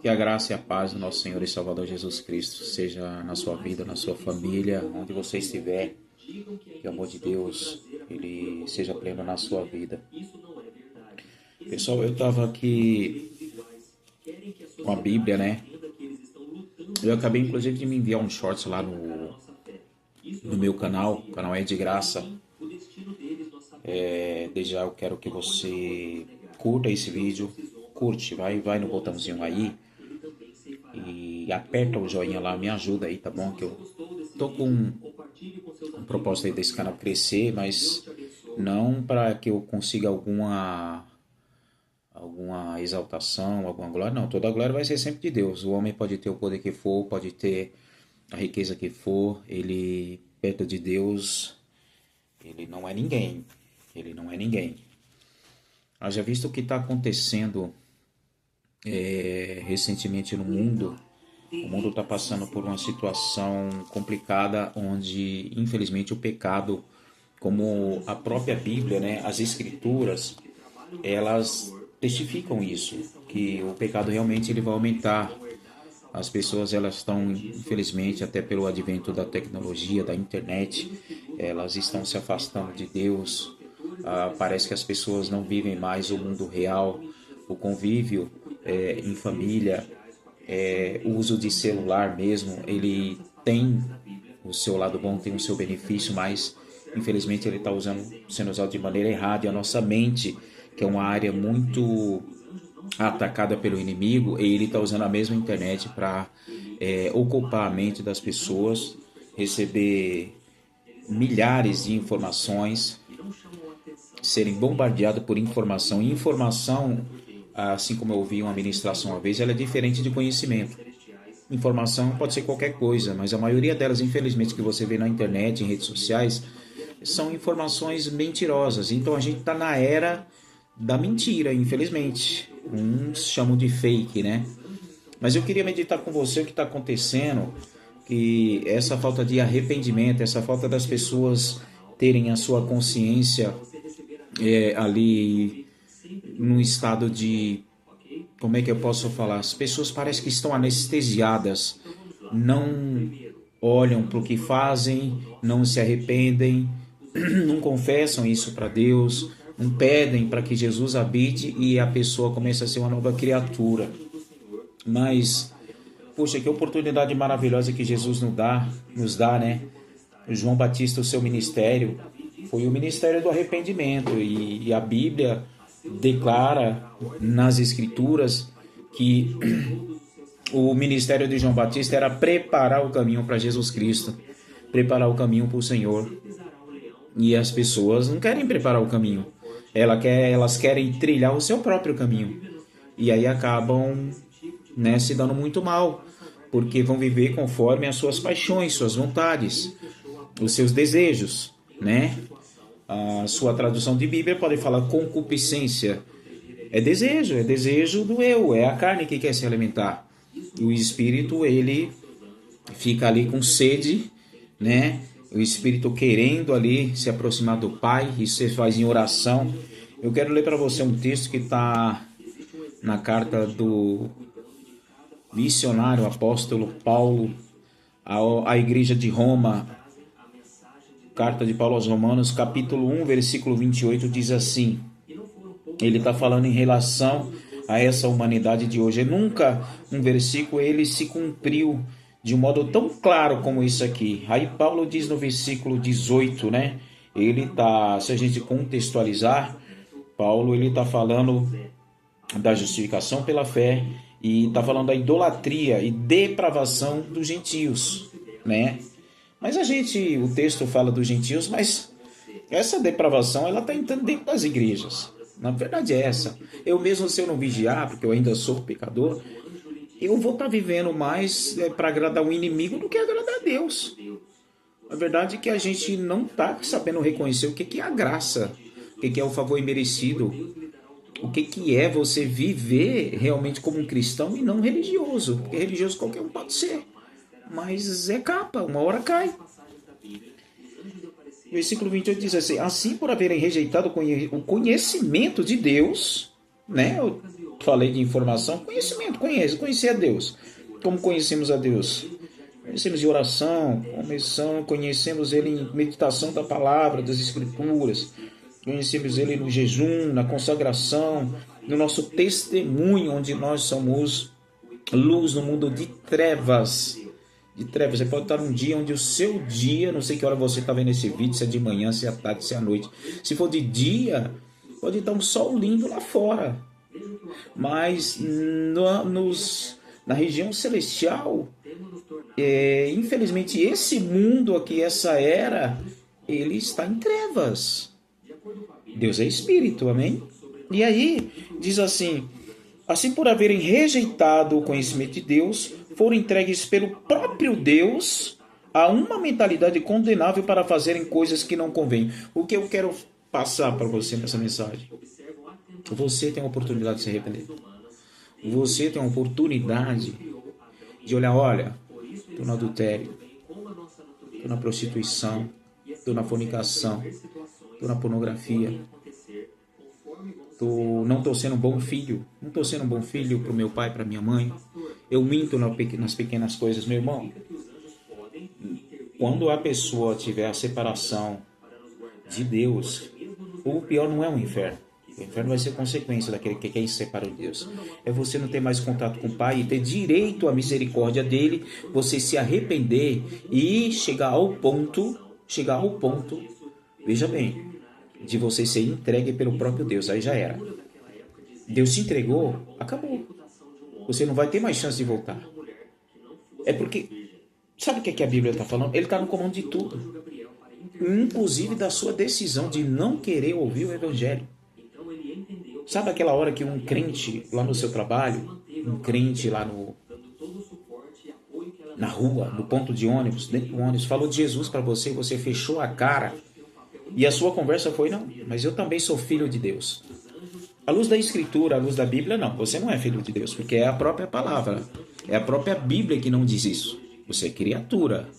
Que a graça e a paz do nosso Senhor e Salvador Jesus Cristo seja na sua vida, na sua família, onde você estiver. Que o amor de Deus ele seja pleno na sua vida. Pessoal, eu estava aqui com a Bíblia, né? Eu acabei inclusive de me enviar um shorts lá no meu canal. O canal é de graça. Desde já eu quero que você curta esse vídeo. Curte, vai no botãozinho aí e aperta o joinha lá, me ajuda aí, tá bom? Que eu tô com um propósito aí desse canal crescer, mas não para que eu consiga alguma exaltação, alguma glória, não. Toda a glória vai ser sempre de Deus. O homem pode ter o poder que for, pode ter a riqueza que for, ele perto de Deus, ele não é ninguém. Ele não é ninguém. Haja visto o que está acontecendo recentemente no mundo. O mundo está passando por uma situação complicada onde, infelizmente, o pecado, como a própria Bíblia, né, as Escrituras, elas testificam isso, que o pecado realmente ele vai aumentar. As pessoas elas estão, infelizmente, até pelo advento da tecnologia, da internet, elas estão se afastando de Deus. Parece que as pessoas não vivem mais o mundo real, o convívio em família, o uso de celular mesmo, ele tem o seu lado bom, tem o seu benefício, mas infelizmente ele está sendo usado de maneira errada e a nossa mente, que é uma área muito atacada pelo inimigo, e ele está usando a mesma internet para ocupar a mente das pessoas, receber milhares de informações, serem bombardeados por informação. E informação, assim como eu ouvi uma ministração uma vez, ela é diferente de conhecimento. Informação pode ser qualquer coisa, mas a maioria delas, infelizmente, que você vê na internet, em redes sociais, são informações mentirosas. Então a gente está na era da mentira, infelizmente. Uns chamam de fake, né? Mas eu queria meditar com você o que está acontecendo, que essa falta de arrependimento, essa falta das pessoas terem a sua consciência ali num estado de... Como é que eu posso falar? As pessoas parecem que estão anestesiadas, não olham para o que fazem, não se arrependem, não confessam isso para Deus, não pedem para que Jesus habite e a pessoa comece a ser uma nova criatura. Mas, poxa, que oportunidade maravilhosa que Jesus nos dá, né? O João Batista, o seu ministério, foi o ministério do arrependimento, e a Bíblia declara nas Escrituras que o ministério de João Batista era preparar o caminho para Jesus Cristo, preparar o caminho para o Senhor. E as pessoas não querem preparar o caminho, elas querem trilhar o seu próprio caminho, e aí acabam, né, se dando muito mal, porque vão viver conforme as suas paixões, suas vontades, os seus desejos, né? A sua tradução de Bíblia pode falar concupiscência. É desejo do eu, é a carne que quer se alimentar. E o espírito, ele fica ali com sede, né? O espírito querendo ali se aproximar do Pai, isso você faz em oração. Eu quero ler para você um texto que está na carta do missionário apóstolo Paulo à igreja de Roma. Carta de Paulo aos Romanos, capítulo 1, versículo 28, diz assim. Ele está falando em relação a essa humanidade de hoje. Nunca um versículo ele se cumpriu de um modo tão claro como isso aqui. Aí Paulo diz no versículo 18, né? Ele tá, se a gente contextualizar, Paulo ele está falando da justificação pela fé e está falando da idolatria e depravação dos gentios, né? Mas o texto fala dos gentios, mas essa depravação ela está entrando dentro das igrejas. Na verdade é essa. Eu mesmo, se eu não vigiar, porque eu ainda sou pecador, eu vou estar vivendo mais para agradar o inimigo do que agradar a Deus. A verdade é que a gente não está sabendo reconhecer o que é a graça, o que é o favor imerecido, o que é você viver realmente como um cristão e não religioso, porque religioso qualquer um pode ser, mas é capa, uma hora cai. Versículo 28 diz assim: assim por haverem rejeitado o conhecimento de Deus, né? falei de informação, conhecimento, conhecer a Deus. Como conhecemos a Deus? Conhecemos de oração, conhecemos Ele em meditação da palavra, das Escrituras, conhecemos Ele no jejum, na consagração, no nosso testemunho, onde nós somos luz no mundo de trevas. De trevas. Você pode estar num dia onde o seu dia, não sei que hora você está vendo esse vídeo, se é de manhã, se é à tarde, se é à noite. Se for de dia, pode estar um sol lindo lá fora. Mas na região celestial, infelizmente esse mundo aqui, essa era, ele está em trevas. Deus é espírito, amém? E aí, diz assim: assim por haverem rejeitado o conhecimento de Deus, foram entregues pelo próprio Deus a uma mentalidade condenável para fazerem coisas que não convêm. O que eu quero passar para você nessa mensagem? Você tem a oportunidade de se arrepender. Você tem a oportunidade de olha, estou no adultério, estou na prostituição, estou na fornicação, estou na pornografia, não estou sendo um bom filho, não estou sendo um bom filho para o meu pai, para minha mãe, eu minto nas pequenas coisas, meu irmão. Quando a pessoa tiver a separação de Deus, o pior não é o inferno. O inferno vai ser consequência daquele que quer se separar de Deus. É você não ter mais contato com o Pai e ter direito à misericórdia dele, você se arrepender e chegar ao ponto, veja bem, de você ser entregue pelo próprio Deus. Aí já era. Deus se entregou, acabou. Você não vai ter mais chance de voltar. É porque, sabe o que a Bíblia está falando? Ele está no comando de tudo. Inclusive da sua decisão de não querer ouvir o Evangelho. Sabe aquela hora que um crente lá no seu trabalho, um crente lá na rua, no ponto de ônibus, dentro do ônibus, falou de Jesus para você e você fechou a cara e a sua conversa foi: não, mas eu também sou filho de Deus. À luz da Escritura, à luz da Bíblia, não, você não é filho de Deus, porque é a própria palavra, é a própria Bíblia que não diz isso. Você é criatura.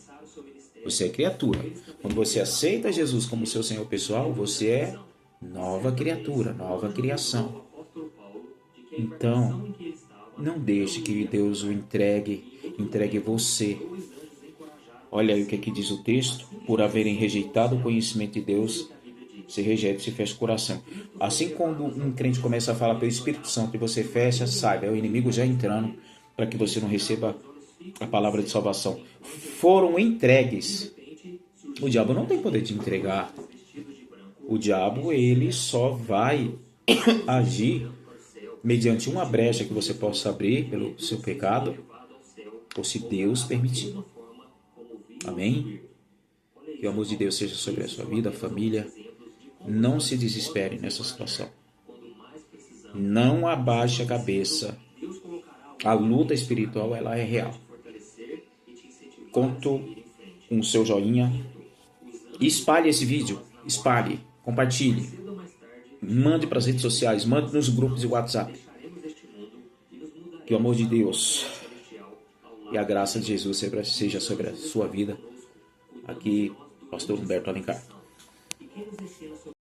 Você é criatura. Quando você aceita Jesus como seu Senhor pessoal, você é nova criatura, nova criação. Então, não deixe que Deus o entregue você. Olha aí o que aqui diz o texto: por haverem rejeitado o conhecimento de Deus, se rejeita, se fecha o coração. Assim, quando um crente começa a falar pelo Espírito Santo e você fecha, saiba, é o inimigo já entrando para que você não receba a palavra de salvação. Foram entregues. O diabo não tem poder de entregar. O diabo, ele só vai agir mediante uma brecha que você possa abrir pelo seu pecado, ou se Deus permitir. Amém? Que o amor de Deus seja sobre a sua vida, família. Não se desespere nessa situação. Não abaixe a cabeça. A luta espiritual, ela é real. Conto com o seu joinha. Espalhe esse vídeo. Espalhe. Compartilhe. Mande para as redes sociais. Mande nos grupos de WhatsApp. Que o amor de Deus e a graça de Jesus seja sobre a sua vida. Aqui, Pastor Humberto Alencar.